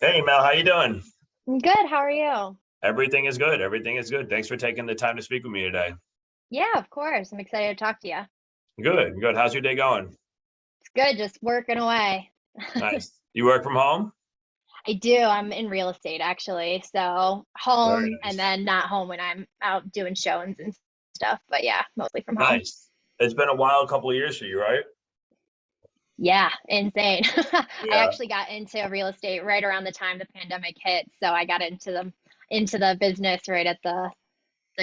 Hey Mel, how you doing? I'm good. How are you? Everything is good. Everything is good. Thanks for taking the time to speak with me today. Yeah, of course. I'm excited to talk to you. Good, good. How's your day going? It's good, just working away. Nice. You work from home? I do. I'm in real estate actually. So Very home and nice. then not home when I'm out doing showings and stuff. But yeah, mostly from home. Nice. It's been a wild couple of years for you, right? Yeah, insane. I Yeah. actually got into real estate right around the time the pandemic hit. So I got into the business right at the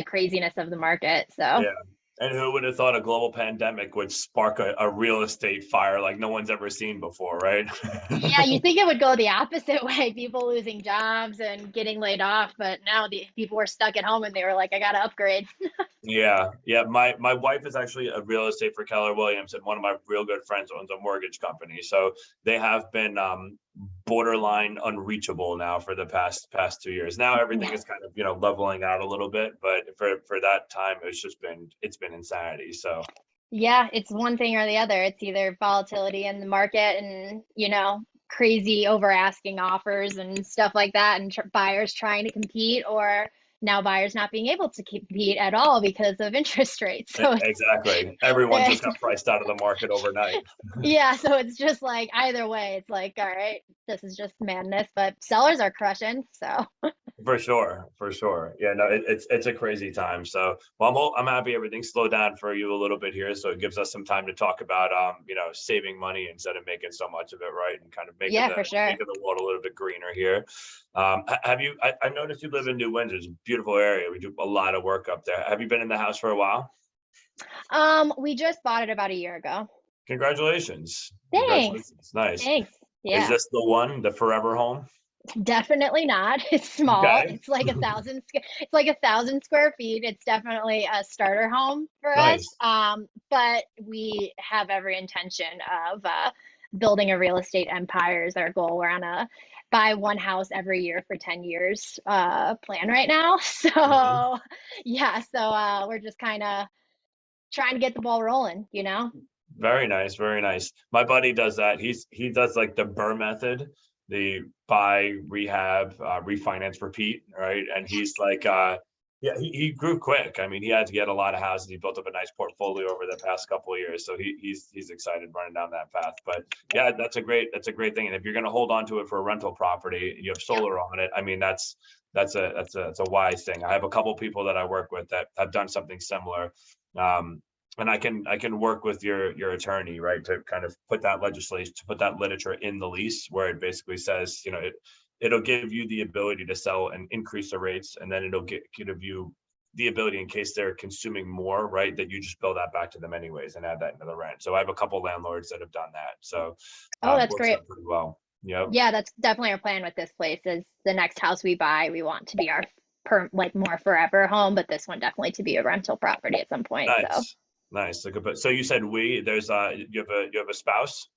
craziness of the market. So Yeah. And who would have thought a global pandemic would spark a real estate fire like no one's ever seen before, right? yeah, you think it would go the opposite way, people losing jobs and getting laid off, but now the people were stuck at home and they were like, I gotta upgrade. Yeah, yeah. My wife is actually a real estate for Keller Williams, and one of my real good friends owns a mortgage company. So they have been borderline unreachable now for the past 2 years. Now everything Yeah. is kind of leveling out a little bit, but for that time it's been insanity. So Yeah, it's one thing or the other. It's either volatility in the market and, crazy over asking offers and stuff like that, and buyers trying to compete, or now buyers not being able to compete at all because of interest rates. So exactly, everyone just it's, got priced out of the market overnight. yeah, so it's just like either way, it's like, all right, this is just madness, but sellers are crushing. So. For sure, for sure. Yeah, no, it's a crazy time. So, well, I'm happy everything slowed down for you a little bit here, so it gives us some time to talk about saving money instead of making so much of it, right? And kind of making Yeah, the for sure. making the world a little bit greener here. Have you? I noticed you live in New Windsor. It's a beautiful area. We do a lot of work up there. Have you been in the house for a while? We just bought it about a year ago. Congratulations, Thanks. congratulations. Nice. Thanks. Is Yeah, this the one, the forever home? definitely not. It's small. Okay, It's like 1,000 square feet. It's definitely a starter home for us. nice. But we have every intention of building a real estate empire is our goal. We're on a buy one house every year for 10 years plan right now. Mhm. So yeah, so we're just kind of trying to get the ball rolling. Very nice, very nice. My buddy does that. He does like the Burr method, the buy, rehab, refinance, repeat, right? And he's like, yeah, he grew quick. I mean, he had to get a lot of houses. He built up a nice portfolio over the past couple of years, so he's excited running down that path. But yeah, that's a great thing. And if you're going to hold on to it for a rental property, you have Yep. solar on it. I mean, that's a wise thing. I have a couple people that I work with that have done something similar. Um, and I can work with your attorney, right, to kind of put that legislation, to put that literature in the lease where it basically says, it'll give you the ability to sell and increase the rates, and then it'll give you the ability in case they're consuming more, right, that you just bill that back to them anyways and add that into the rent. So I have a couple landlords that have done that. So Oh, that's works great. out pretty well. Yep. Yeah, that's definitely our plan with this place is the next house we buy, we want to be our like more forever home, but this one definitely to be a rental property at some point. So Nice. Nice. So you said there's you have a spouse?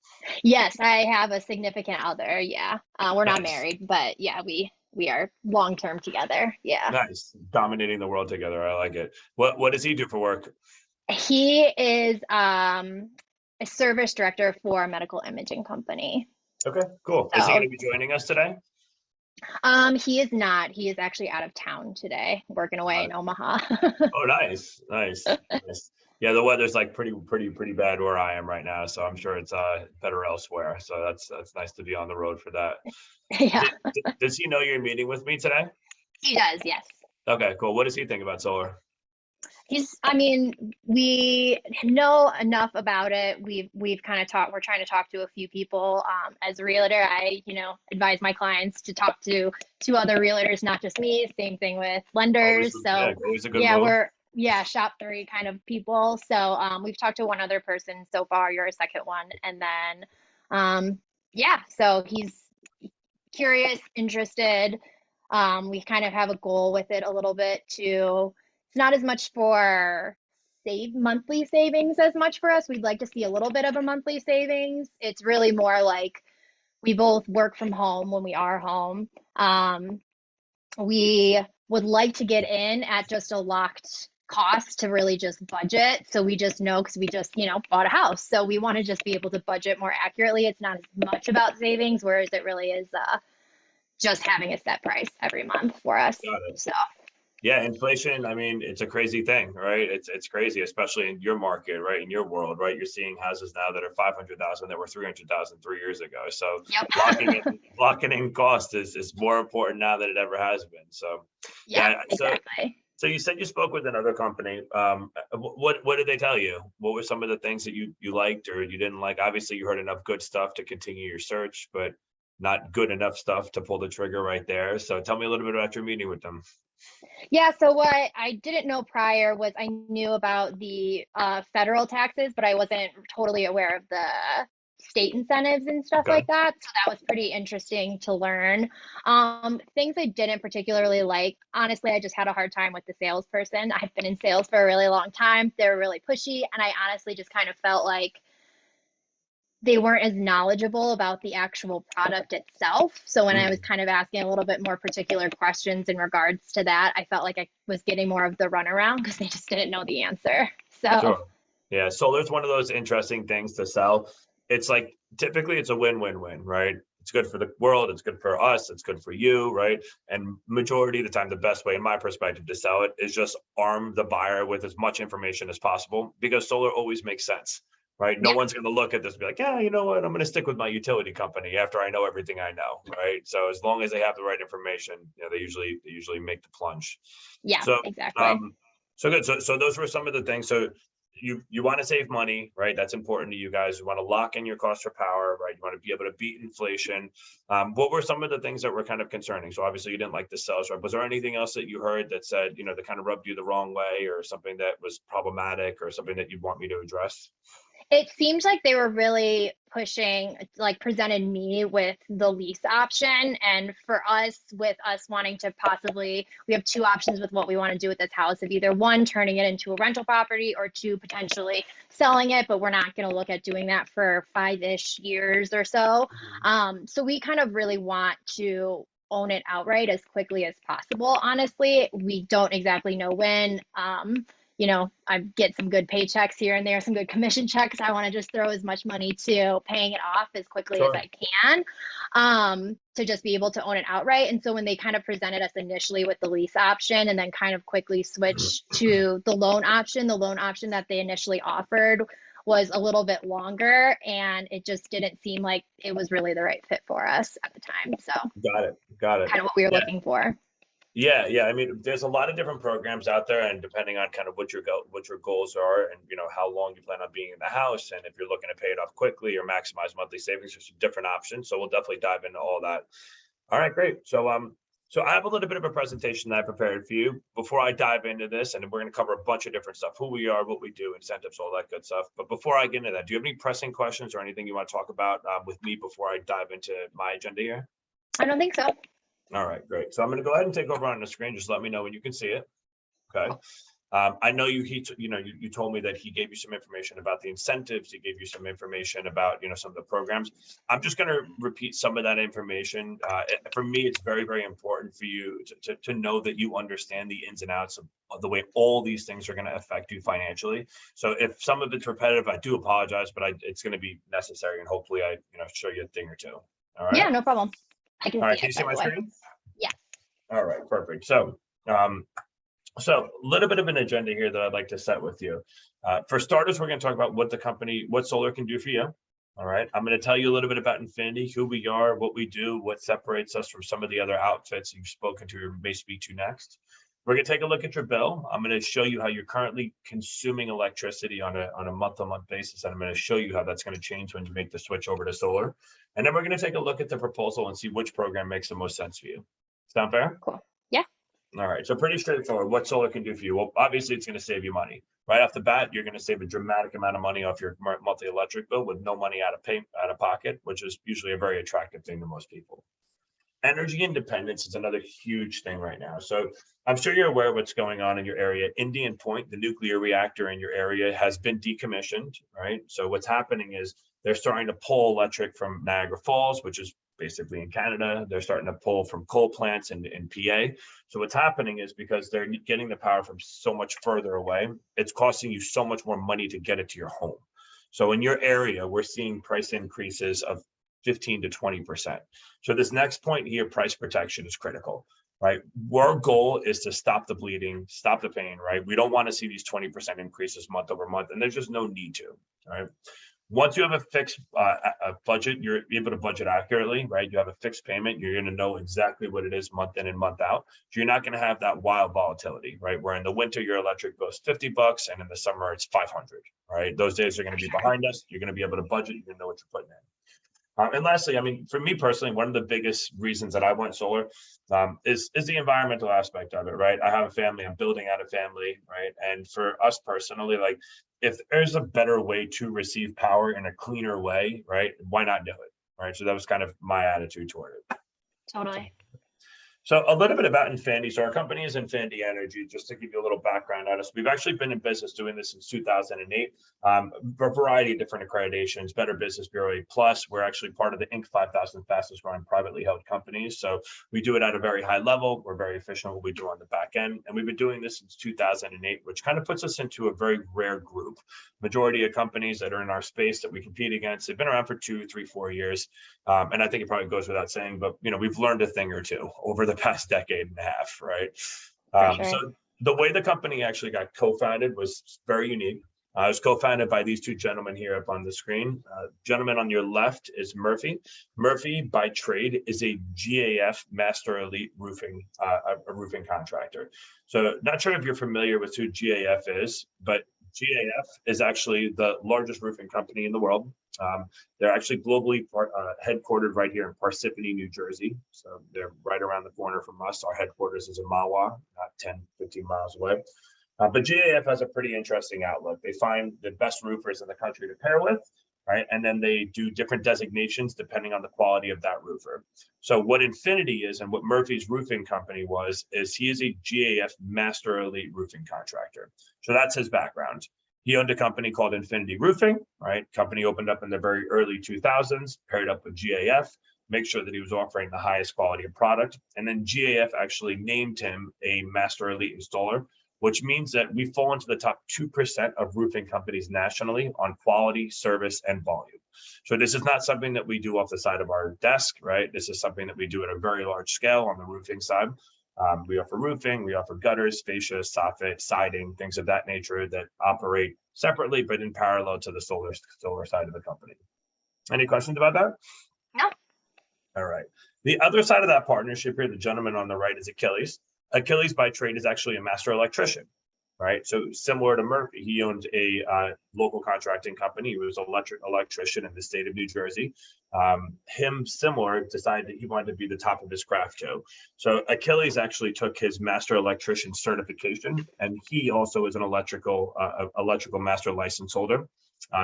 yes, I have a significant other. Yeah. We're not Nice. married, but yeah, we are long term together. Yeah. Nice. Dominating the world together. I like it. What does he do for work? He is a service director for a medical imaging company. Okay, cool. Is he going So to be joining us today? he is not. He is actually out of town today, working away Uh, in Omaha. oh, nice, nice, nice. Yeah, the weather's like pretty bad where I am right now, so I'm sure it's better elsewhere. So that's nice to be on the road for that. Yeah, Does he know you're meeting with me today? he does. Yes. Okay, cool. What does he think about solar? I mean, we know enough about it. We've kind of talked, we're trying to talk to a few people. As a realtor, I advise my clients to talk to two other realtors, not just me. Same thing with Always, lenders. yeah, So always a good yeah, move. yeah, shop three kind of people. So we've talked to one other person so far. You're a second one. And then, yeah, so he's curious, interested. We kind of have a goal with it a little bit to, it's not as much for save monthly savings as much for us. We'd like to see a little bit of a monthly savings. It's really more like we both work from home when we are home. We would like to get in at just a locked cost to really just budget. So we just know because we just bought a house. So we want to just be able to budget more accurately. It's not as much about savings, whereas it really is just having a set price every month for us. Got it. So Yeah, inflation, I mean, it's a crazy thing, right? It's crazy, especially in your market, right? In your world, right? You're seeing houses now that are 500,000 that were 300,000 3 years ago. So yep. locking in cost is more important now than it ever has been. So Yeah, yeah, exactly. so you said you spoke with another company. What did they tell you? What were some of the things that you liked or you didn't like? Obviously, you heard enough good stuff to continue your search, but not good enough stuff to pull the trigger right there. So tell me a little bit about your meeting with them. Yeah, so what I didn't know prior was I knew about the federal taxes, but I wasn't totally aware of the state incentives and stuff Okay. like that. So that was pretty interesting to learn. Things I didn't particularly like, honestly, I just had a hard time with the salesperson. I've been in sales for a really long time. They were really pushy, and I honestly just kind of felt like they weren't as knowledgeable about the actual product itself. So when I was Mm, kind of asking a little bit more particular questions in regards to that, I felt like I was getting more of the runaround because they just didn't know the answer. So sure. Yeah, solar's one of those interesting things to sell. It's like typically it's a win-win-win, right? It's good for the world, it's good for us, it's good for you, right? And majority of the time, the best way, in my perspective, to sell it is just arm the buyer with as much information as possible because solar always makes sense, right? No yeah, one's going to look at this and be like, yeah, you know what? I'm going to stick with my utility company after I know everything I know, right? So as long as they have the right information, they usually make the plunge. yeah, So exactly. um, so good. So those were some of the things. So you want to save money, right? That's important to you guys. You want to lock in your cost for power, right? You want to be able to beat inflation. What were some of the things that were kind of concerning? So obviously you didn't like the sales rep. Was there anything else that you heard that said, that kind of rubbed you the wrong way, or something that was problematic, or something that you'd want me to address? It seems like they were really pushing, like, presented me with the lease option. And for us, with us wanting to possibly, we have two options with what we want to do with this house of either one, turning it into a rental property, or two, potentially selling it. But we're not going to look at doing that for 5-ish years or so. So we kind of really want to own it outright as quickly as possible. Honestly, we don't exactly know when. I get some good paychecks here and there, some good commission checks. I want to just throw as much money to paying it off as quickly as Sure. I can, to just be able to own it outright. And so when they kind of presented us initially with the lease option and then kind of quickly switched to the loan option that they initially offered was a little bit longer, and it just didn't seem like it was really the right fit for us at the time. So Got it. Got it. kind of what we were Yeah. looking for. Yeah. I mean, there's a lot of different programs out there, and depending on kind of what your goals are, and how long you plan on being in the house, and if you're looking to pay it off quickly or maximize monthly savings, there's some different options. So we'll definitely dive into all that. All right, great. So I have a little bit of a presentation that I prepared for you before I dive into this, and we're going to cover a bunch of different stuff: who we are, what we do, incentives, all that good stuff. But before I get into that, do you have any pressing questions or anything you want to talk about with me before I dive into my agenda here? I don't think so. All right, great. So I'm going to go ahead and take over on the screen. Just let me know when you can see it. Okay. I know you told me that he gave you some information about the incentives. He gave you some information about, some of the programs. I'm just going to repeat some of that information. For me, it's very, very important for you to know that you understand the ins and outs of the way all these things are going to affect you financially. So if some of it's repetitive, I do apologize, but it's going to be necessary, and hopefully I, show you a thing or two. All Yeah, right. no problem. I can All see right. Can it, you see by my the way. screen? Yeah. All right, perfect. So a little bit of an agenda here that I'd like to set with you. For starters, we're going to talk about what solar can do for you. All right. I'm going to tell you a little bit about Infinity, who we are, what we do, what separates us from some of the other outfits you've spoken to or may speak to next. We're going to take a look at your bill. I'm going to show you how you're currently consuming electricity on a month-to-month basis. And I'm going to show you how that's going to change when you make the switch over to solar. And then we're going to take a look at the proposal and see which program makes the most sense for you. Sound fair? Cool. Yeah. All right, so pretty straightforward. What solar can do for you? Well, obviously, it's going to save you money. Right off the bat, you're going to save a dramatic amount of money off your monthly electric bill with no money out of pocket, which is usually a very attractive thing to most people. Energy independence is another huge thing right now. So I'm sure you're aware of what's going on in your area. Indian Point, the nuclear reactor in your area, has been decommissioned, right? So what's happening is they're starting to pull electric from Niagara Falls, which is basically in Canada. They're starting to pull from coal plants in PA. So what's happening is because they're getting the power from so much further away, it's costing you so much more money to get it to your home. So in your area, we're seeing price increases of 15 to 20%. So this next point here, price protection is critical, right? Our goal is to stop the bleeding, stop the pain, right? We don't want to see these 20% increases month over month, and there's just no need to, right? Once you have a fixed a budget, you're able to budget accurately, right? You have a fixed payment, you're going to know exactly what it is month in and month out. So you're not going to have that wild volatility, right? Where in the winter your electric goes $50 and in the summer it's 500, right? Those days are going to be behind us. You're going to be able to budget. You're going to know what you're putting in. And lastly, I mean, for me personally, one of the biggest reasons that I went solar is the environmental aspect of it, right? I have a family, I'm building out a family, right? And for us personally, like if there's a better way to receive power in a cleaner way, right? Why not do it, right? So that was kind of my attitude toward it. Totally. So a little bit about Infinity. So our company is Infinity Energy, just to give you a little background on us. We've actually been in business doing this since 2008. A variety of different accreditations, Better Business Bureau A+. We're actually part of the Inc. 5000 fastest growing privately held companies. So we do it at a very high level. We're very efficient what we do on the back end. And we've been doing this since 2008, which kind of puts us into a very rare group. Majority of companies that are in our space that we compete against, they've been around for 2, 3, 4 years. And I think it probably goes without saying, but we've learned a thing or two over the past decade and a half, right? Sure. So the way the company actually got co-founded was very unique. It was co-founded by these two gentlemen here up on the screen. Gentleman on your left is Murphy. Murphy, by trade, is a GAF Master Elite roofing, a roofing contractor. So not sure if you're familiar with who GAF is, but GAF is actually the largest roofing company in the world. They're actually globally headquartered right here in Parsippany, New Jersey. So they're right around the corner from us. Our headquarters is in Mahwah, 10, 15 miles away. But GAF has a pretty interesting outlook. They find the best roofers in the country to pair with, right? And then they do different designations depending on the quality of that roofer. So what Infinity is and what Murphy's roofing company is he is a GAF Master Elite roofing contractor. So that's his background. He owned a company called Infinity Roofing, right? Company opened up in the very early 2000s, paired up with GAF, make sure that he was offering the highest quality of product. And then GAF actually named him a Master Elite installer, which means that we fall into the top 2% of roofing companies nationally on quality, service, and volume. So this is not something that we do off the side of our desk, right? This is something that we do at a very large scale on the roofing side. We offer roofing, we offer gutters, fascia, soffit, siding, things of that nature that operate separately, but in parallel to the solar side of the company. Any questions about that? No. All right. The other side of that partnership here, the gentleman on the right is Achilles. Achilles by trade is actually a master electrician, right? So similar to Murphy, he owns a local contracting company. He was an electrician in the state of New Jersey. Similar, decided that he wanted to be the top of his craft too. So Achilles actually took his master electrician certification, and he also is an electrical master license holder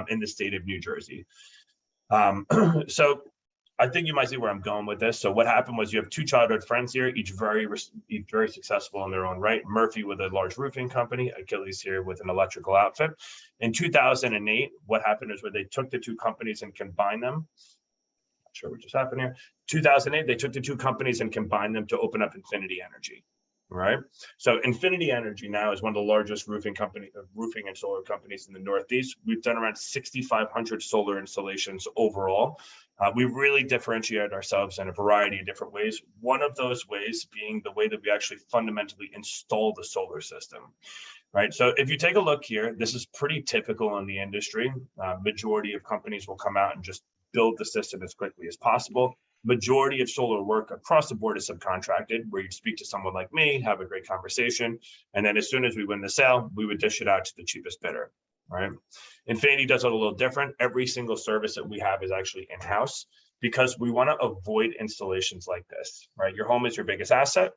in the state of New Jersey. So I think you might see where I'm going with this. So what happened was you have two childhood friends here, each very successful in their own right. Murphy with a large roofing company, Achilles here with an electrical outfit. In 2008, what happened is where they took the two companies and combined them. Not sure what just happened here. 2008, they took the two companies and combined them to open up Infinity Energy. Right. So Infinity Energy now is one of the largest roofing and solar companies in the Northeast. We've done around 6,500 solar installations overall. We really differentiate ourselves in a variety of different ways. One of those ways being the way that we actually fundamentally install the solar system. Right. So if you take a look here, this is pretty typical in the industry. Majority of companies will come out and just build the system as quickly as possible. Majority of solar work across the board is subcontracted, where you speak to someone like me, have a great conversation, and then as soon as we win the sale, we would dish it out to the cheapest bidder, right? Infinity does it a little different. Every single service that we have is actually in-house because we want to avoid installations like this, right? Your home is your biggest asset,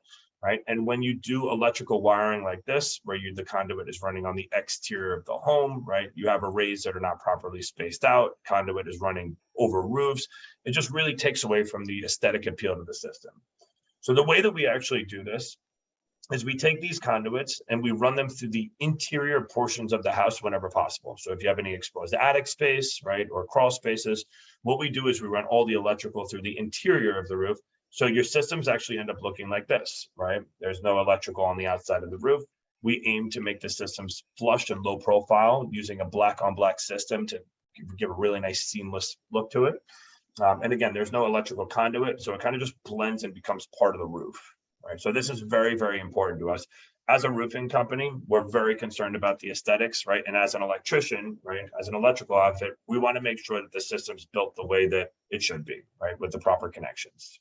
right? And when you do electrical wiring like this, where the conduit is running on the exterior of the home, right? You have arrays that are not properly spaced out, conduit is running over roofs. It just really takes away from the aesthetic appeal to the system. So the way that we actually do this is we take these conduits and we run them through the interior portions of the house whenever possible. So if you have any exposed attic space, right, or crawl spaces, what we do is we run all the electrical through the interior of the roof. So your systems actually end up looking like this, right? There's no electrical on the outside of the roof. We aim to make the systems flush and low profile using a black on black system to give a really nice seamless look to it. And again, there's no electrical conduit, so it kind of just blends and becomes part of the roof, right? So this is very, very important to us. As a roofing company, we're very concerned about the aesthetics, right? And as an electrician, right, as an electrical outfit, we want to make sure that the system's built the way that it should be, right, with the proper connections.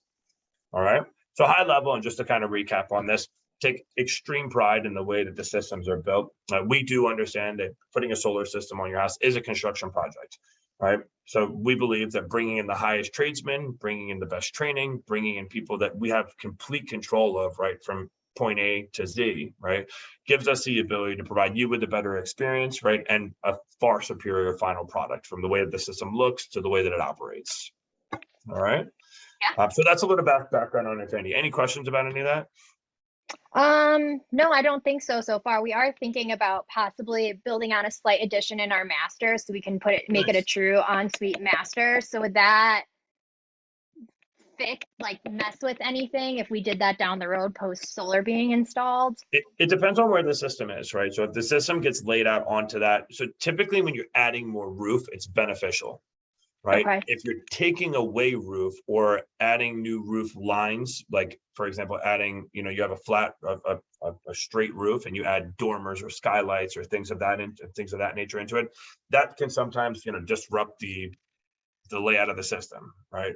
All right. So high level, and just to kind of recap on this, take extreme pride in the way that the systems are built. We do understand that putting a solar system on your house is a construction project, right? So we believe that bringing in the highest tradesmen, bringing in the best training, bringing in people that we have complete control of, right, from point A to Z, right, gives us the ability to provide you with a better experience, right, and a far superior final product, from the way that the system looks to the way that it operates. All right. Yeah. So that's a little background on Infinity. Any questions about any of that? No, I don't think so so far. We are thinking about possibly building on a slight addition in our master so we can make it a Nice. true ensuite master. So would that mess with anything if we did that down the road post solar being installed? It depends on where the system is, right? So if the system gets laid out onto that, so typically when you're adding more roof, it's beneficial, right? Okay. If you're taking away roof or adding new roof lines, like for example, adding, you have a flat, a straight roof, and you add dormers or skylights or things of that nature into it, that can sometimes, disrupt the layout of the system, right?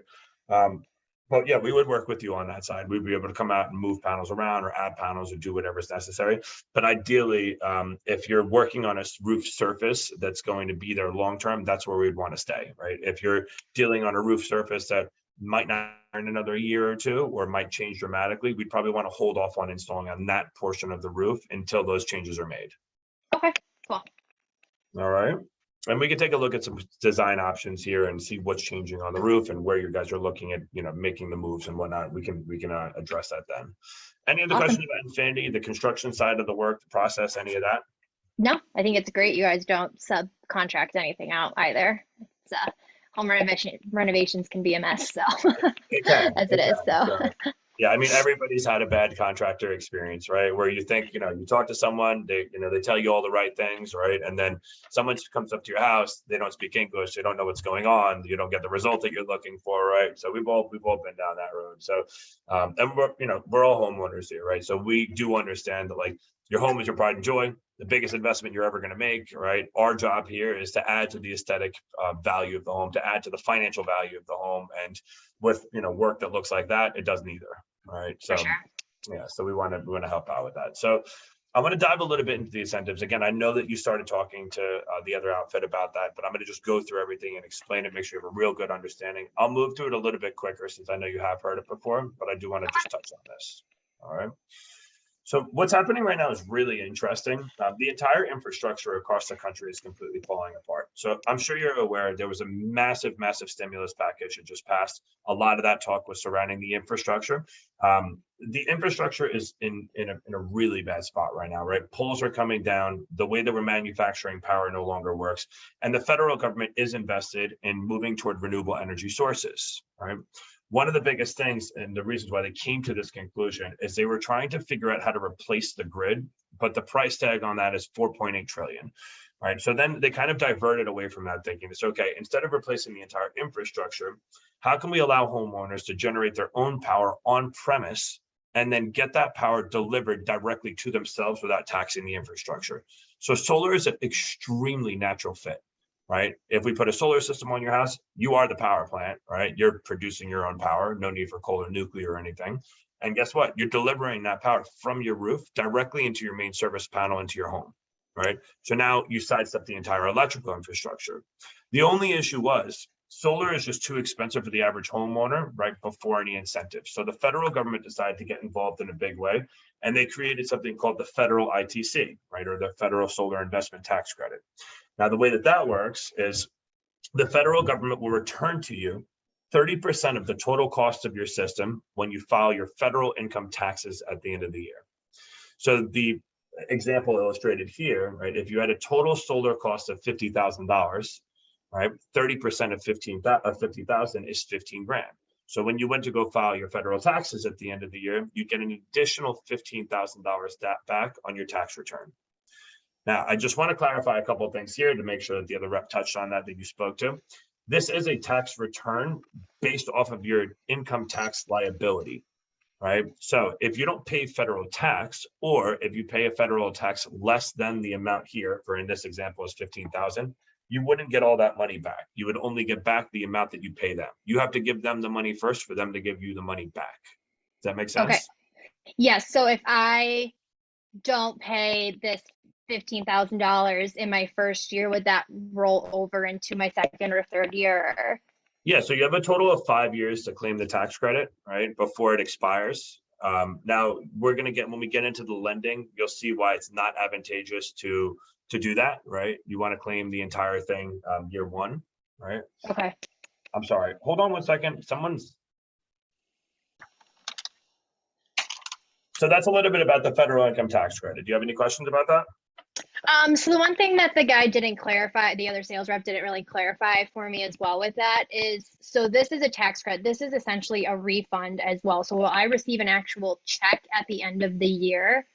But yeah, we would work with you on that side. We'd be able to come out and move panels around or add panels or do whatever's necessary. But ideally, if you're working on a roof surface that's going to be there long term, that's where we'd want to stay, right? If you're dealing on a roof surface that might not in another year or two or might change dramatically, we'd probably want to hold off on installing on that portion of the roof until those changes are made. Okay, cool. All right. And we can take a look at some design options here and see what's changing on the roof and where you guys are looking at, making the moves and whatnot. We can address that then. Any other Awesome. questions about Infinity, the construction side of the work, the process, any of that? No, I think it's great you guys don't subcontract anything out either. It's home renovations can be a mess, so It can. as it is. So Yeah, I mean, everybody's had a bad contractor experience, right? Where you think, you talk to someone, they tell you all the right things, right? And then someone comes up to your house, they don't speak English, they don't know what's going on, you don't get the result that you're looking for, right? So we've all been down that road. So, and we're all homeowners here, right? So we do understand that, like, your home is your pride and joy, the biggest investment you're ever going to make, right? Our job here is to add to the aesthetic value of the home, to add to the financial value of the home, and with work that looks like that, it doesn't either. Right. So for sure. yeah, so we want to help out with that. So I want to dive a little bit into the incentives. Again, I know that you started talking to the other outfit about that, but I'm going to just go through everything and explain it, make sure you have a real good understanding. I'll move through it a little bit quicker since I know you have heard it before, but I do want to just touch on this. All right. So what's happening right now is really interesting. The entire infrastructure across the country is completely falling apart. So I'm sure you're aware there was a massive stimulus package that just passed. A lot of that talk was surrounding the infrastructure. The infrastructure is in a really bad spot right now, right? Poles are coming down. The way that we're manufacturing power no longer works. And the federal government is invested in moving toward renewable energy sources, right? One of the biggest things and the reasons why they came to this conclusion is they were trying to figure out how to replace the grid, but the price tag on that is 4.8 trillion. Right. So then they kind of diverted away from that thinking. It's okay, instead of replacing the entire infrastructure, how can we allow homeowners to generate their own power on premise and then get that power delivered directly to themselves without taxing the infrastructure? So solar is an extremely natural fit. Right? If we put a solar system on your house, you are the power plant, right? You're producing your own power, no need for coal or nuclear or anything. And guess what? You're delivering that power from your roof directly into your main service panel into your home, right? So now you sidestep the entire electrical infrastructure. The only issue was solar is just too expensive for the average homeowner, right, before any incentives. So the federal government decided to get involved in a big way, and they created something called the federal ITC, right, or the federal solar investment tax credit. Now, the way that works is the federal government will return to you 30% of the total cost of your system when you file your federal income taxes at the end of the year. So the example illustrated here, right, if you had a total solar cost of $50,000, right, 30% of 50,000 is 15 grand. So when you went to go file your federal taxes at the end of the year, you get an additional $15,000 back on your tax return. Now, I just want to clarify a couple of things here to make sure that the other rep touched on that you spoke to. this is a tax return based off of your income tax liability, right? So if you don't pay federal tax, or if you pay a federal tax less than the amount here, for in this example is 15,000, you wouldn't get all that money back. You would only get back the amount that you pay them. You have to give them the money first for them to give you the money back. Does that make Okay. sense? Yes. So if I don't pay this $15,000 in my first year, would that roll over into my second or third year? Yeah, so you have a total of 5 years to claim the tax credit, right, before it expires. Now we're gonna get, when we get into the lending, you'll see why it's not advantageous to do that, right? You want to claim the entire thing year one, right? Okay. I'm sorry. Hold on one second. So that's a little bit about the federal income tax credit. Do you have any questions about that? So the one thing that the guy didn't clarify, the other sales rep didn't really clarify for me as well with that is, so this is a tax credit. This is essentially a refund as well. So will I receive an actual check at the end of the year?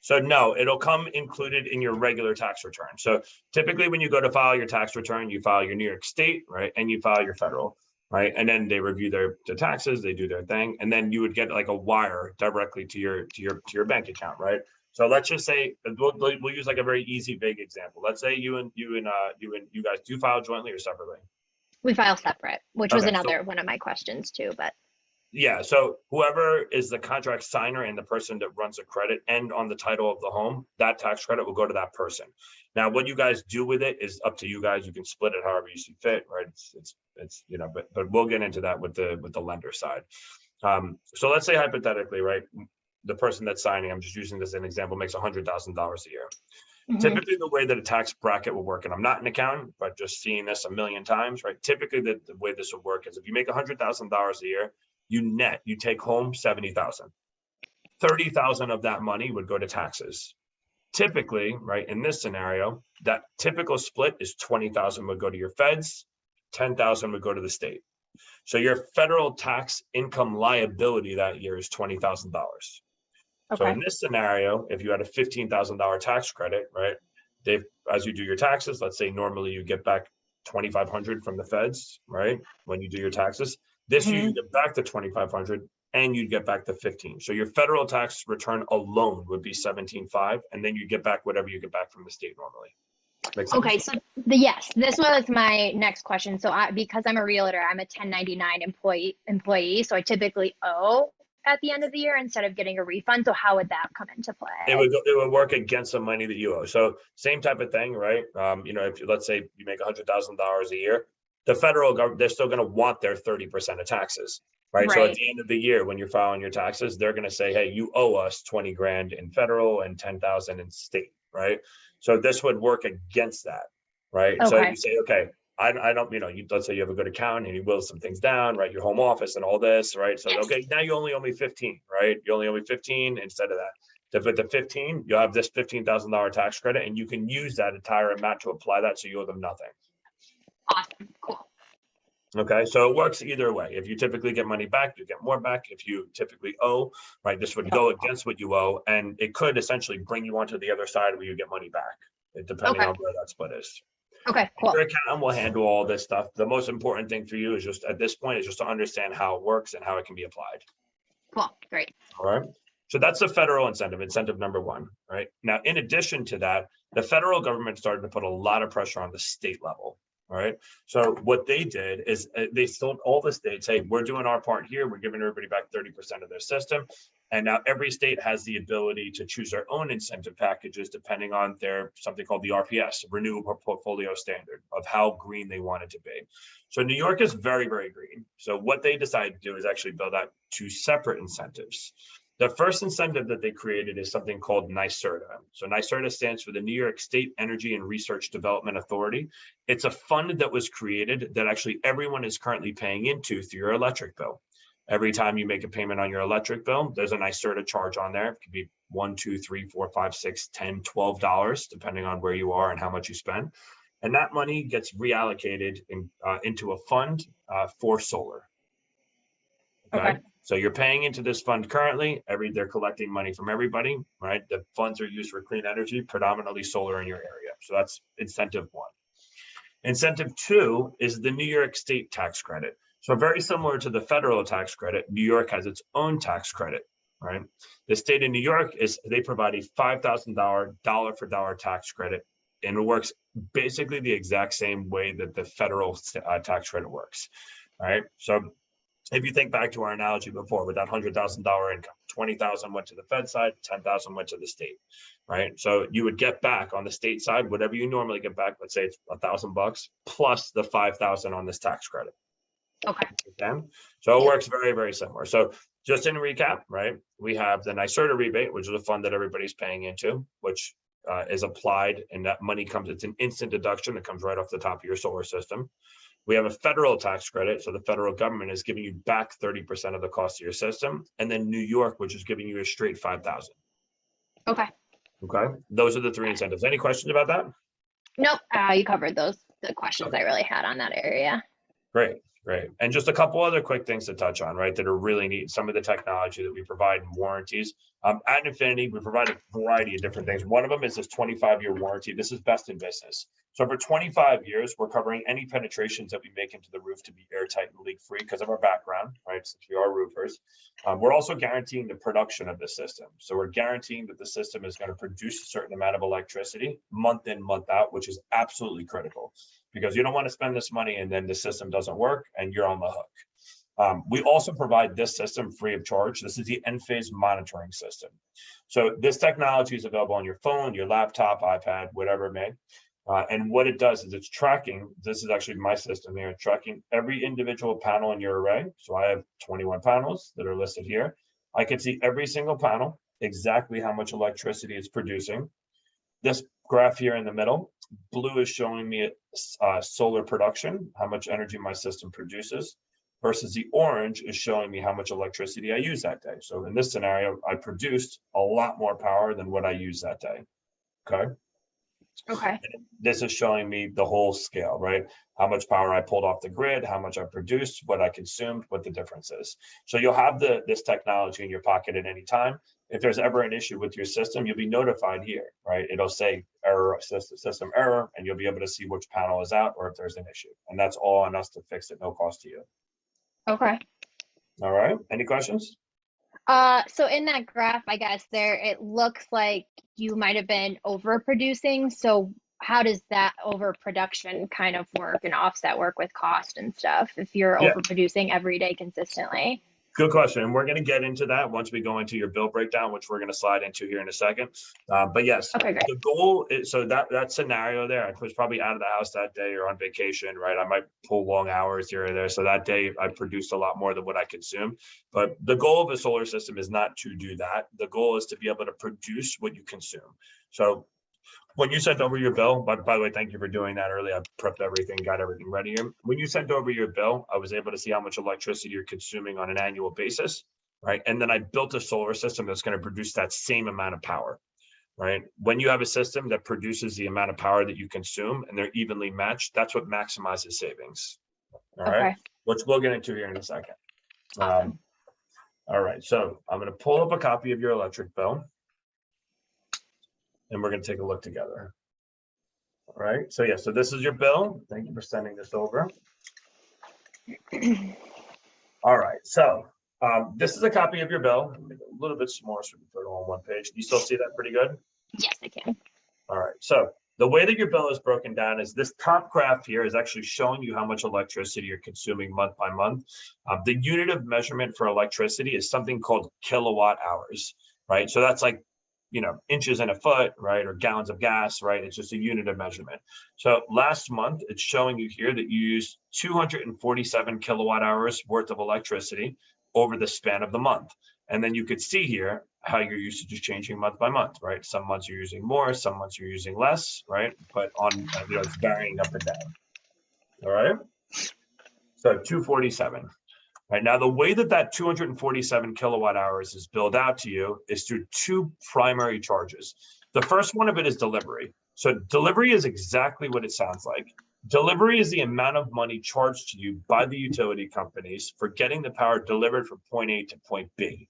So no, it'll come included in your regular tax return. So typically when you go to file your tax return, you file your New York State, right? And you file your federal, right? And then they review their taxes, they do their thing, and then you would get like a wire directly to your bank account, right? So let's just say we'll use like a very easy, big example. Let's say you guys do file jointly or separately. We file separate, which was Okay, so another one of my questions too, but yeah, so whoever is the contract signer and the person that runs the credit and on the title of the home, that tax credit will go to that person. Now, what you guys do with it is up to you guys. You can split it however you see fit, right? It's you know, but we'll get into that with the lender side. So let's say hypothetically, right, the person that's signing, I'm just using this as an example, makes $100,000 a year. Typically, the way that a tax bracket will work, and I'm not an accountant, but just seeing this a million times, right? Typically, the way this would work is if you make $100,000 a year, you take home 70,000. 30,000 of that money would go to taxes. Typically, right, in this scenario, that typical split is 20,000 would go to your feds, 10,000 would go to the state. So your federal tax income liability that year is $20,000. So in this scenario, if you had a $15,000 tax credit, right, as you do your taxes, let's say normally you get back 2,500 from the feds, right, when you do your taxes. This year you get back the 2,500 and you'd get back the 15. So your federal tax return alone would be 17.5, and then you get back whatever you get back from the state normally. Okay, so yes, this was my next question. So because I'm a realtor, I'm a 1099 employee, so I typically owe at the end of the year instead of getting a refund. So how would that come into play? It would work against the money that you owe. So same type of thing, right? You know, if let's say you make $100,000 a year, the federal government, they're still going to want their 30% of taxes, right? So at the end of the year, when you're filing your taxes, they're going to say, hey, you owe us 20 grand in federal and 10,000 in state, right? So this would work against that, right? So you say, okay, I don't, you know, let's say you have a good accountant and you will some things down, right? Your home office and all this, right? So, okay, now you only owe me 15, right? You only owe me 15 instead of that. But the 15, you'll have this $15,000 tax credit and you can use that entire amount to apply that. So you owe them nothing. Awesome. Cool. Okay, so it works either way. If you typically get money back, you get more back. If you typically owe, right, this would go against what you owe, and it could essentially bring you onto the other side where you get money back, depending on where that split is. Okay, cool. Your accountant will handle all this stuff. The most important thing for you is just at this point is just to understand how it works and how it can be applied. Cool, great. All right. So that's the federal incentive number one, right? Now, in addition to that, the federal government started to put a lot of pressure on the state level. All right. So what they did is they told all the states, hey, we're doing our part here. We're giving everybody back 30% of their system. And now every state has the ability to choose their own incentive packages depending on their something called the RPS, Renewable Portfolio Standard, of how green they want it to be. So New York is very, very green. So what they decided to do is actually build out two separate incentives. The first incentive that they created is something called NYSERDA. So NYSERDA stands for the New York State Energy and Research Development Authority. It's a fund that was created that actually everyone is currently paying into through your electric bill. Every time you make a payment on your electric bill, there's a NYSERDA charge on there. It could be $1, $2, $3, $4, $5, $6, $10, $12, depending on where you are and how much you spend. And that money gets reallocated into a fund for solar. Okay. So you're paying into this fund currently. They're collecting money from everybody, right? The funds are used for clean energy, predominantly solar in your area. So that's incentive one. Incentive 2 is the New York State tax credit. So very similar to the federal tax credit, New York has its own tax credit, right? The state of New York they provide a $5,000 dollar for dollar tax credit, and it works basically the exact same way that the federal tax credit works, right? So if you think back to our analogy before with that $100,000 income, 20,000 went to the Fed side, 10,000 went to the state, right? So you would get back on the state side, whatever you normally get back, let's say it's $1,000 plus the 5,000 on this tax credit. Okay. Okay. So it works very, very similar. So just in recap, right? We have the NYSERDA rebate, which is a fund that everybody's paying into, which is applied, and that money comes, it's an instant deduction that comes right off the top of your solar system. We have a federal tax credit. So the federal government is giving you back 30% of the cost of your system. And then New York, which is giving you a straight 5,000. Okay. Okay. Those are the three incentives. Any questions about that? Nope. You covered the questions I really had on that area. Great. Great. And just a couple other quick things to touch on, right, that are really neat. Some of the technology that we provide in warranties. At Infinity, we provide a variety of different things. One of them is this 25-year warranty. This is best in business. So for 25 years, we're covering any penetrations that we make into the roof to be airtight and leak-free because of our background, right, since we are roofers. We're also guaranteeing the production of the system. So we're guaranteeing that the system is going to produce a certain amount of electricity month in, month out, which is absolutely critical because you don't want to spend this money and then the system doesn't work and you're on the hook. We also provide this system free of charge. This is the Enphase monitoring system. So this technology is available on your phone, your laptop, iPad, whatever it may. And what it does is it's tracking, this is actually my system here, tracking every individual panel in your array. So I have 21 panels that are listed here. I can see every single panel, exactly how much electricity it's producing. This graph here in the middle, blue is showing me solar production, how much energy my system produces, versus the orange is showing me how much electricity I use that day. So in this scenario, I produced a lot more power than what I used that day, okay? Okay. And this is showing me the whole scale, right? How much power I pulled off the grid, how much I produced, what I consumed, what the difference is. So you'll have this technology in your pocket at any time. If there's ever an issue with your system, you'll be notified here, right? It'll say error, system error, and you'll be able to see which panel is out or if there's an issue. And that's all on us to fix it, no cost to you. Okay. All right. Any questions? So in that graph, I guess it looks like you might have been overproducing. So how does that overproduction kind of work and offset work with cost and stuff if you're overproducing every day consistently? Good question. And we're going to get into that once we go into your bill breakdown, which we're going to slide into here in a second. But yes, okay, great. The goal is, so that scenario there, I was probably out of the house that day or on vacation, right? I might pull long hours here or there. So that day I produced a lot more than what I consumed. But the goal of a solar system is not to do that. The goal is to be able to produce what you consume. So when you sent over your bill, by the way, thank you for doing that early. I prepped everything, got everything ready here. When you sent over your bill, I was able to see how much electricity you're consuming on an annual basis, right? And then I built a solar system that's going to produce that same amount of power, right? When you have a system that produces the amount of power that you consume and they're evenly matched, that's what maximizes savings. All right, which we'll get into here in a second. Awesome. All right, so I'm going to pull up a copy of your electric bill. And we're going to take a look together. All right. So yeah, so this is your bill. Thank you for sending this over. All right. So this is a copy of your bill. Make it a little bit smaller so we can put it on one page. Do you still see that pretty good? Yes, I can. All right. So the way that your bill is broken down is this top graph here is actually showing you how much electricity you're consuming month by month. The unit of measurement for electricity is something called kilowatt hours, right? So that's like, inches in a foot, right? Or gallons of gas, right? It's just a unit of measurement. So last month, it's showing you here that you used 247 kilowatt hours worth of electricity over the span of the month. And then you could see here how your usage is changing month by month, right? Some months you're using more, some months you're using less, right? But it's varying up and down. All right. So 247. Right now, the way that 247 kilowatt hours is billed out to you is through two primary charges. The first one of it is delivery. So delivery is exactly what it sounds like. Delivery is the amount of money charged to you by the utility companies for getting the power delivered from point A to point B,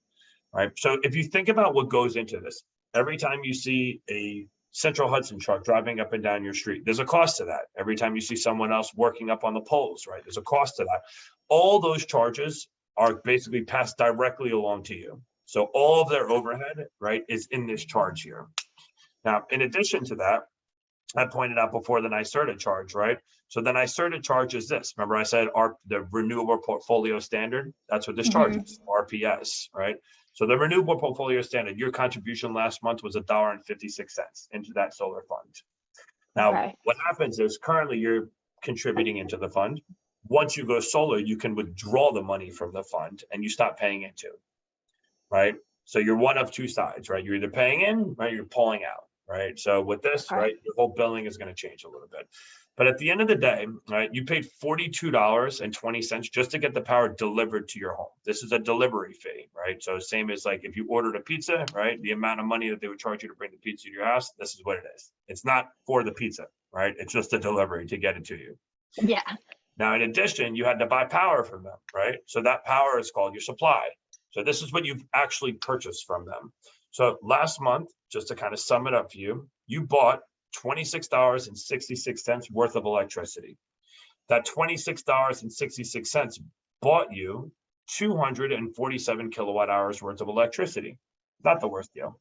right? So if you think about what goes into this, every time you see a Central Hudson truck driving up and down your street. There's a cost to that. Every time you see someone else working up on the poles, right? There's a cost to that. All those charges are basically passed directly along to you. So all of their overhead, right, is in this charge here. Now, in addition to that, I pointed out before the NYSERDA charge, right? So the NYSERDA charge is this. Remember I said the Renewable Portfolio Standard? That's what this charge is, RPS, right? So the Renewable Portfolio Standard, your contribution last month was $1.56 into that solar fund. Now, what happens is currently you're contributing into the fund. Once you go solar, you can withdraw the money from the fund and you stop paying into, right? So you're one of two sides, right? You're either paying in, or you're pulling out, right? So with this, right, your whole billing is going to change a little bit. But at the end of the day, right, you paid $42.20 just to get the power delivered to your home. This is a delivery fee, right? So same as like if you ordered a pizza, right, the amount of money that they would charge you to bring the pizza to your house, this is what it is. It's not for the pizza, right? It's just a delivery to get it to you. Yeah. Now, in addition, you had to buy power from them, right? So that power is called your supply. So this is what you've actually purchased from them. So last month, just to kind of sum it up for you, you bought $26.66 worth of electricity. That $26.66 bought you 247 kilowatt hours worth of electricity. Not the worst deal.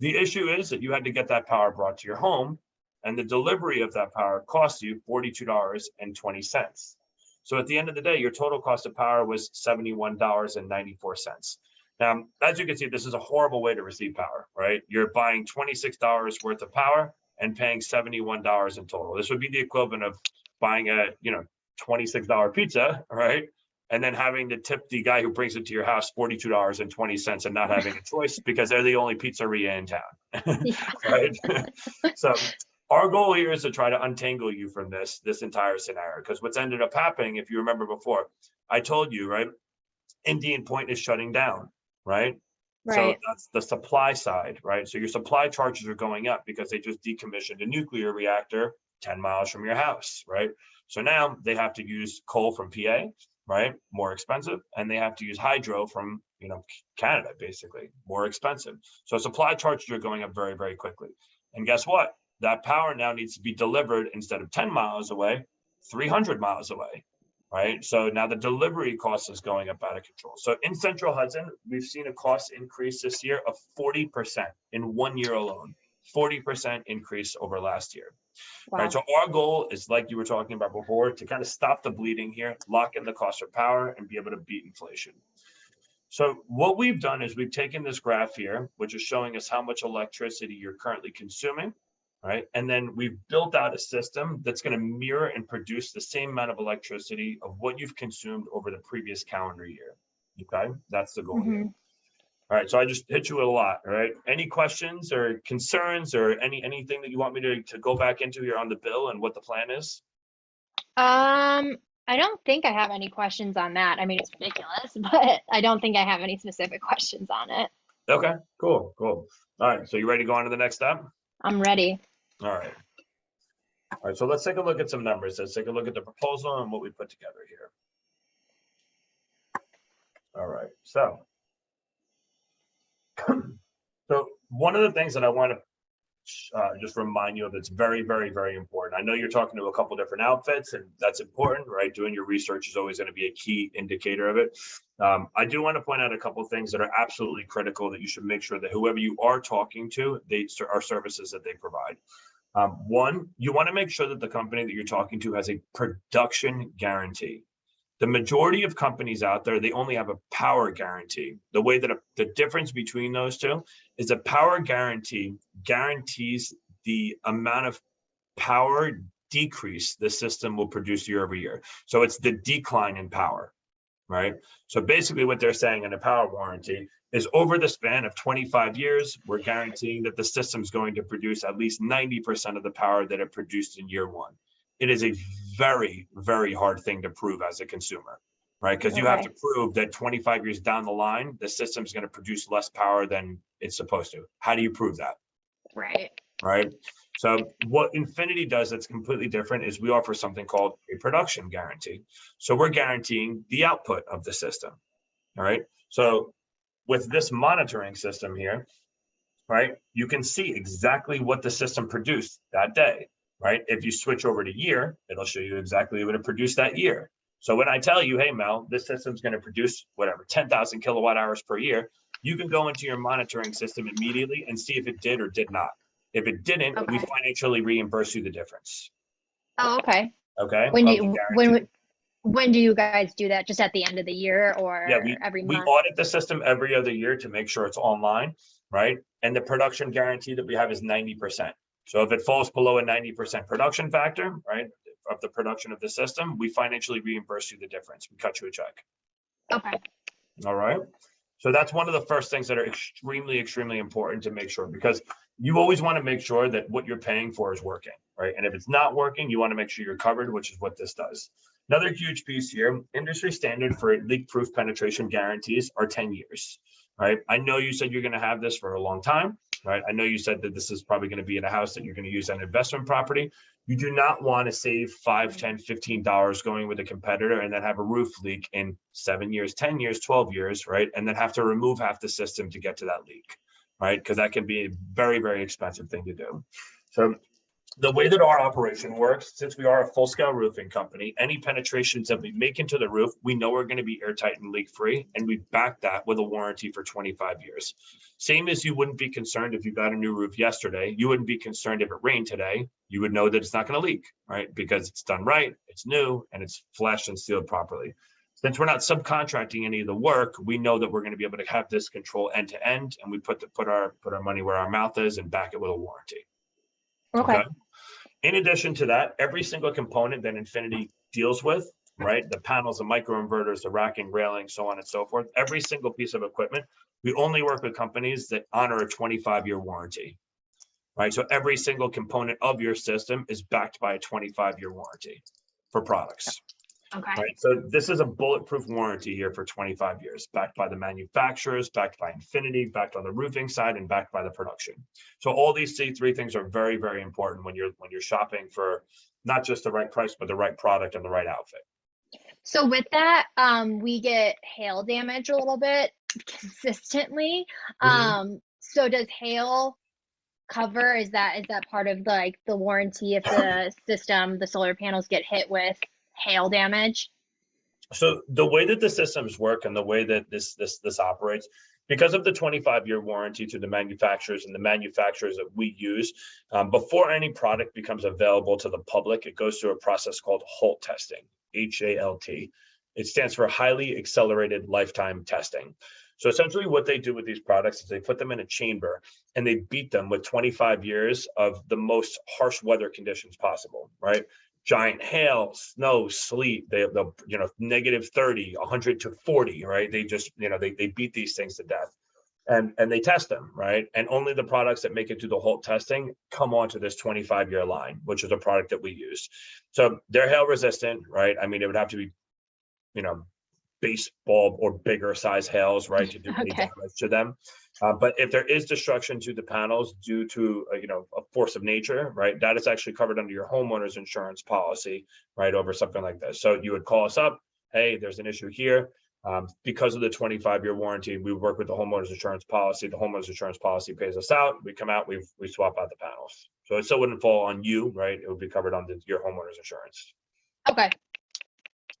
The issue is that you had to get that power brought to your home, and the delivery of that power cost you $42.20. So at the end of the day, your total cost of power was $71.94. Now, as you can see, this is a horrible way to receive power, right? You're buying $26 worth of power and paying $71 in total. This would be the equivalent of buying a, $26 pizza, right? And then having to tip the guy who brings it to your house $42.20 and not having a choice because they're the only pizzeria in town, right? So our goal here is to try to untangle you from this entire scenario, because what's ended up happening, if you remember before, I told you, right, Indian Point is shutting down, right? So that's the supply side, right? So your supply charges are going up because they just decommissioned a nuclear reactor 10 miles from your house, right? So now they have to use coal from PA, right? More expensive. And they have to use hydro from, Canada, basically, more expensive. So supply charges are going up very, very quickly. And guess what? That power now needs to be delivered instead of 10 miles away, 300 miles away, right? So now the delivery cost is going up out of control. So in Central Hudson, we've seen a cost increase this year of 40% in 1 year alone, 40% increase over last year. Wow. Right. So our goal is, like you were talking about before, to kind of stop the bleeding here, lock in the cost of power, and be able to beat inflation. So what we've done is we've taken this graph here, which is showing us how much electricity you're currently consuming, right? And then we've built out a system that's going to mirror and produce the same amount of electricity of what you've consumed over the previous calendar year. Okay, that's the goal here. All right, so I just hit you with a lot, all right? Any questions or concerns or anything that you want me to go back into here on the bill and what the plan is? I don't think I have any questions on that. I mean, it's ridiculous, but I don't think I have any specific questions on it. Okay, cool. All right, so you ready to go on to the next step? I'm ready. All right, so let's take a look at some numbers. Let's take a look at the proposal and what we put together here. All right, so one of the things that I want to just remind you of that's very, very, very important. I know you're talking to a couple different outfits, and that's important, right? Doing your research is always going to be a key indicator of it. I do want to point out a couple of things that are absolutely critical that you should make sure that whoever you are talking to, they are services that they provide. One, you want to make sure that the company that you're talking to has a production guarantee. The majority of companies out there, they only have a power guarantee. The way that the difference between those two is a power guarantee guarantees the amount of power decrease the system will produce year over year. So it's the decline in power, right? So basically what they're saying in a power warranty is over the span of 25 years, we're guaranteeing that the system's going to produce at least 90% of the power that it produced in year one. It is a very, very hard thing to prove as a consumer, right? Because you have to prove that 25 years down the line, the system's going to produce less power than it's supposed to. How do you prove that? Right. So what Infinity does that's completely different is we offer something called a production guarantee. So we're guaranteeing the output of the system. All right. So with this monitoring system here, right? You can see exactly what the system produced that day, right? If you switch over to year, it'll show you exactly what it produced that year. So when I tell you, hey, Mel, this system's going to produce whatever, 10,000 kilowatt hours per year, you can go into your monitoring system immediately and see if it did or did not. If it didn't, we Okay. financially reimburse you the difference. Oh, okay. Okay. When Of the you guarantee. when do you guys do that? Just at the end of the year Yeah, or every we month? audit the system every other year to make sure it's online, right? And the production guarantee that we have is 90%. So if it falls below a 90% production factor, right, of the production of the system, we financially reimburse you the difference. We cut you a check. Okay. All right. So that's one of the first things that are extremely, extremely important to make sure, because you always want to make sure that what you're paying for is working, right? And if it's not working, you want to make sure you're covered, which is what this does. Another huge piece here, industry standard for leak-proof penetration guarantees are 10 years, right? I know you said you're going to have this for a long time, right? I know you said that this is probably going to be in a house that you're going to use on investment property. You do not want to save $5, $10, $15 going with a competitor and then have a roof leak in 7 years, 10 years, 12 years, right? And then have to remove half the system to get to that leak, right? Because that can be a very, very expensive thing to do. So the way that our operation works, since we are a full-scale roofing company, any penetrations that we make into the roof, we know are going to be airtight and leak-free, and we back that with a warranty for 25 years. Same as you wouldn't be concerned if you got a new roof yesterday. You wouldn't be concerned if it rained today. You would know that it's not going to leak, right? Because it's done right, it's new, and it's fleshed and sealed properly. Since we're not subcontracting any of the work, we know that we're going to be able to have this control end to end, and we put our money where our mouth is and back it with a warranty. Okay. Okay. In addition to that, every single component that Infinity deals with, right? The panels, the microinverters, the racking, railing, so on and so forth, every single piece of equipment, we only work with companies that honor a 25-year warranty, right? So every single component of your system is backed by a 25-year warranty for products. Okay. Right. So this is a bulletproof warranty here for 25 years, backed by the manufacturers, backed by Infinity, backed on the roofing side, and backed by the production. So all these three things are very, very important when you're shopping for not just the right price, but the right product and the right outfit. So with that, we get hail damage a little bit consistently. So does hail cover, is that part of like the warranty if the system, the solar panels get hit with hail damage? So the way that the systems work and the way that this operates, because of the 25-year warranty to the manufacturers and the manufacturers that we use, before any product becomes available to the public, it goes through a process called HALT testing, HALT. It stands for highly accelerated lifetime testing. So essentially what they do with these products is they put them in a chamber and they beat them with 25 years of the most harsh weather conditions possible, right? Giant hail, snow, sleet, they'll negative 30, 100 to 40, right? They just, they beat these things to death. And they test them, right? And only the products that make it through the whole testing come onto this 25-year line, which is a product that we use. So they're hail resistant, right? I mean, it would have to be, baseball or bigger size hails, right, to do any Okay. damage to them. But if there is destruction to the panels due to a force of nature, right, that is actually covered under your homeowner's insurance policy, right, over something like this. So you would call us up, hey, there's an issue here. Because of the 25-year warranty, we work with the homeowner's insurance policy. The homeowner's insurance policy pays us out. We come out, we swap out the panels. So it still wouldn't fall on you, right? It would be covered under your homeowner's insurance. Okay.